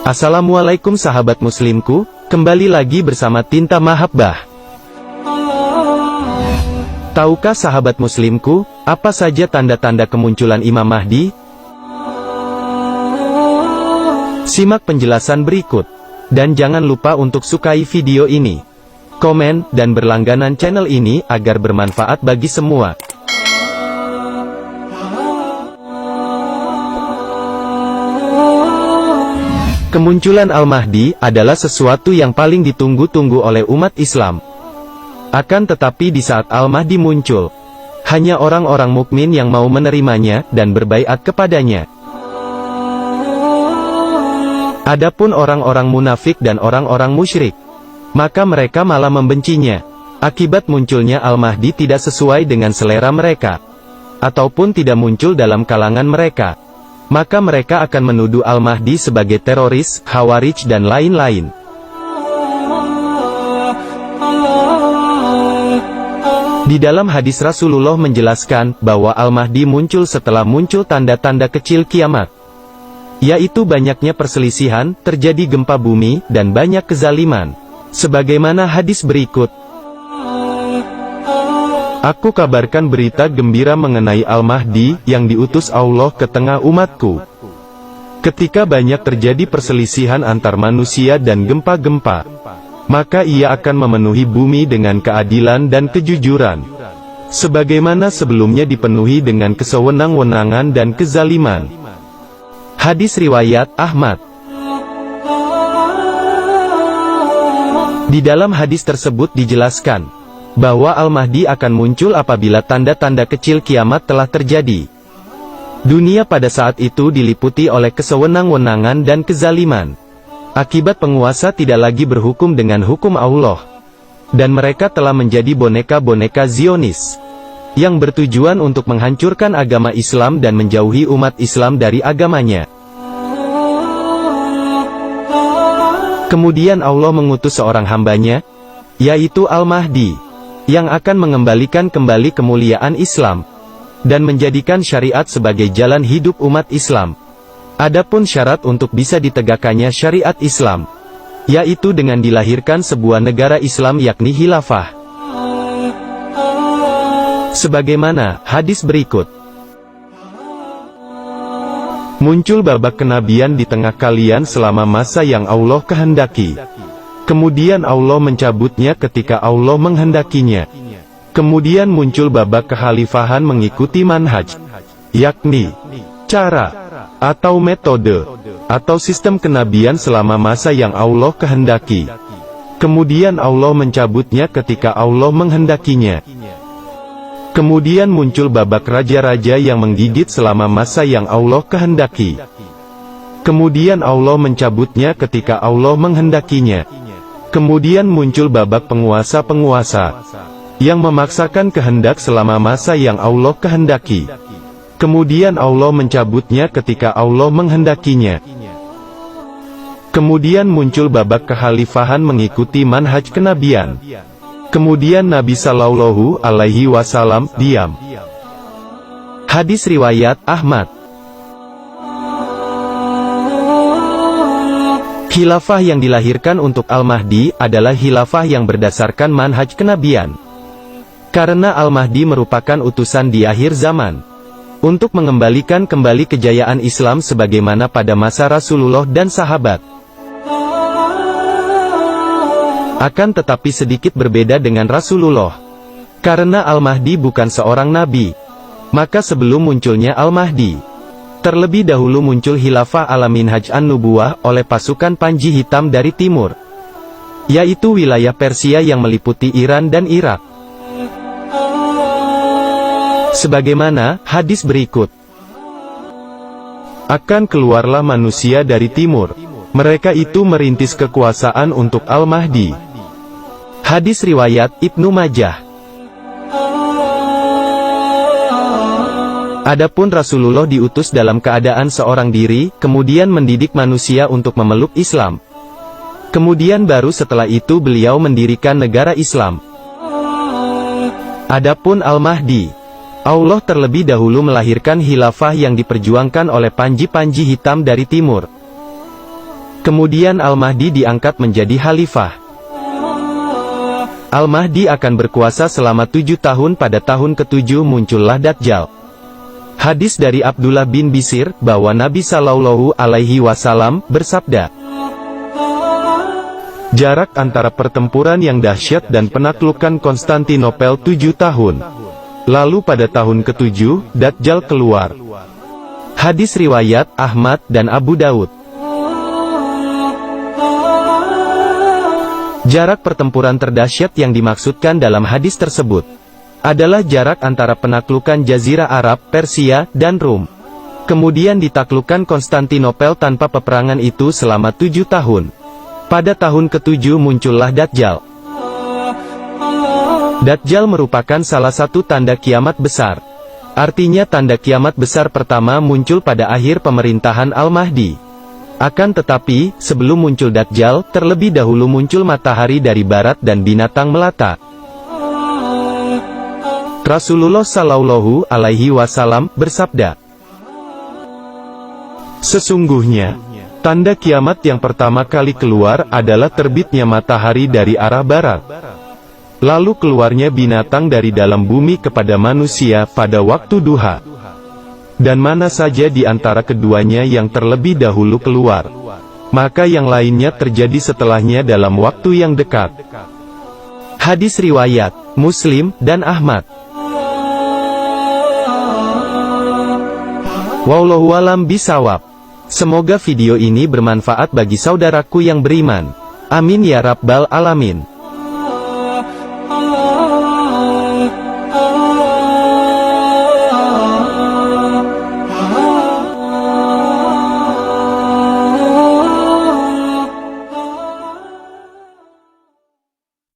Assalamualaikum sahabat muslimku, kembali lagi bersama Tinta Mahabbah. Tahukah sahabat muslimku, apa saja tanda-tanda kemunculan Imam Mahdi? Simak penjelasan berikut. Dan jangan lupa untuk sukai video ini, komen, dan berlangganan channel ini agar bermanfaat bagi semua. Kemunculan Al-Mahdi adalah sesuatu yang paling ditunggu-tunggu oleh umat Islam. Akan tetapi di saat Al-Mahdi muncul, hanya orang-orang mukmin yang mau menerimanya dan berbaiat kepadanya. Adapun orang-orang munafik dan orang-orang musyrik, maka mereka malah membencinya. Akibat munculnya Al-Mahdi tidak sesuai dengan selera mereka, ataupun tidak muncul dalam kalangan mereka, maka mereka akan menuduh Al-Mahdi sebagai teroris, khawarij dan lain-lain. Di dalam hadis Rasulullah menjelaskan bahwa Al-Mahdi muncul setelah muncul tanda-tanda kecil kiamat, yaitu banyaknya perselisihan, terjadi gempa bumi, dan banyak kezaliman. Sebagaimana hadis berikut, "Aku kabarkan berita gembira mengenai Al-Mahdi yang diutus Allah ke tengah umatku. Ketika banyak terjadi perselisihan antar manusia dan gempa-gempa, maka ia akan memenuhi bumi dengan keadilan dan kejujuran, sebagaimana sebelumnya dipenuhi dengan kesewenang-wenangan dan kezaliman." Hadis riwayat Ahmad. Di dalam hadis tersebut dijelaskan bahwa Al-Mahdi akan muncul apabila tanda-tanda kecil kiamat telah terjadi. Dunia pada saat itu diliputi oleh kesewenang-wenangan dan kezaliman. Akibat penguasa tidak lagi berhukum dengan hukum Allah, dan mereka telah menjadi boneka-boneka Zionis, yang bertujuan untuk menghancurkan agama Islam dan menjauhi umat Islam dari agamanya. Kemudian Allah mengutus seorang hambanya, yaitu Al-Mahdi, yang akan mengembalikan kembali kemuliaan Islam, dan menjadikan syariat sebagai jalan hidup umat Islam. Adapun syarat untuk bisa ditegakkannya syariat Islam, yaitu dengan dilahirkan sebuah negara Islam yakni khilafah. Sebagaimana hadis berikut, "Muncul babak kenabian di tengah kalian selama masa yang Allah kehendaki. Kemudian Allah mencabutnya ketika Allah menghendakinya. Kemudian muncul babak kekhalifahan mengikuti manhaj, yakni cara, atau metode, atau sistem kenabian selama masa yang Allah kehendaki. Kemudian Allah mencabutnya ketika Allah menghendakinya. Kemudian muncul babak raja-raja yang menggigit selama masa yang Allah kehendaki. Kemudian Allah mencabutnya ketika Allah menghendakinya. Kemudian muncul babak penguasa-penguasa yang memaksakan kehendak selama masa yang Allah kehendaki. Kemudian Allah mencabutnya ketika Allah menghendakinya. Kemudian muncul babak kekhalifahan mengikuti manhaj kenabian. Kemudian Nabi Shallallahu Alaihi Wasallam diam." Hadis riwayat Ahmad. Khilafah yang dilahirkan untuk Al-Mahdi adalah khilafah yang berdasarkan manhaj kenabian. Karena Al-Mahdi merupakan utusan di akhir zaman, untuk mengembalikan kembali kejayaan Islam sebagaimana pada masa Rasulullah dan sahabat. Akan tetapi sedikit berbeda dengan Rasulullah. Karena Al-Mahdi bukan seorang nabi, maka sebelum munculnya Al-Mahdi, terlebih dahulu muncul khilafah ala minhaj an-nubuwah oleh pasukan Panji Hitam dari timur, yaitu wilayah Persia yang meliputi Iran dan Irak. Sebagaimana hadis berikut, "Akan keluarlah manusia dari timur, mereka itu merintis kekuasaan untuk Al-Mahdi." Hadis riwayat Ibnu Majah. Adapun Rasulullah diutus dalam keadaan seorang diri, kemudian mendidik manusia untuk memeluk Islam. Kemudian baru setelah itu beliau mendirikan negara Islam. Adapun Al-Mahdi, Allah terlebih dahulu melahirkan khilafah yang diperjuangkan oleh panji-panji hitam dari timur. Kemudian Al-Mahdi diangkat menjadi khalifah. Al-Mahdi akan berkuasa selama 7 tahun. Pada tahun ke-7 muncullah Dajjal. Hadis dari Abdullah bin Bisir, bahwa Nabi Shallallahu Alaihi Wasallam bersabda, jarak antara pertempuran yang dahsyat dan penaklukan Konstantinopel 7 tahun. Lalu pada tahun ke-7, Dajjal keluar. Hadis riwayat Ahmad dan Abu Daud. Jarak pertempuran terdahsyat yang dimaksudkan dalam hadis tersebut adalah jarak antara penaklukan Jazirah Arab, Persia, dan Rum. Kemudian ditaklukkan Konstantinopel tanpa peperangan itu selama 7 tahun. Pada tahun ke-7 muncullah Dajjal. Dajjal merupakan salah satu tanda kiamat besar. Artinya tanda kiamat besar pertama muncul pada akhir pemerintahan Al-Mahdi. Akan tetapi, sebelum muncul Dajjal, terlebih dahulu muncul matahari dari barat dan binatang melata. Rasulullah Shallallahu Alaihi Wasallam bersabda, sesungguhnya, tanda kiamat yang pertama kali keluar adalah terbitnya matahari dari arah barat. Lalu keluarnya binatang dari dalam bumi kepada manusia pada waktu duha. Dan mana saja di antara keduanya yang terlebih dahulu keluar, maka yang lainnya terjadi setelahnya dalam waktu yang dekat. Hadis riwayat Muslim dan Ahmad. Wallahu a'lam bishawab. Semoga video ini bermanfaat bagi saudaraku yang beriman. Amin ya rabbal alamin.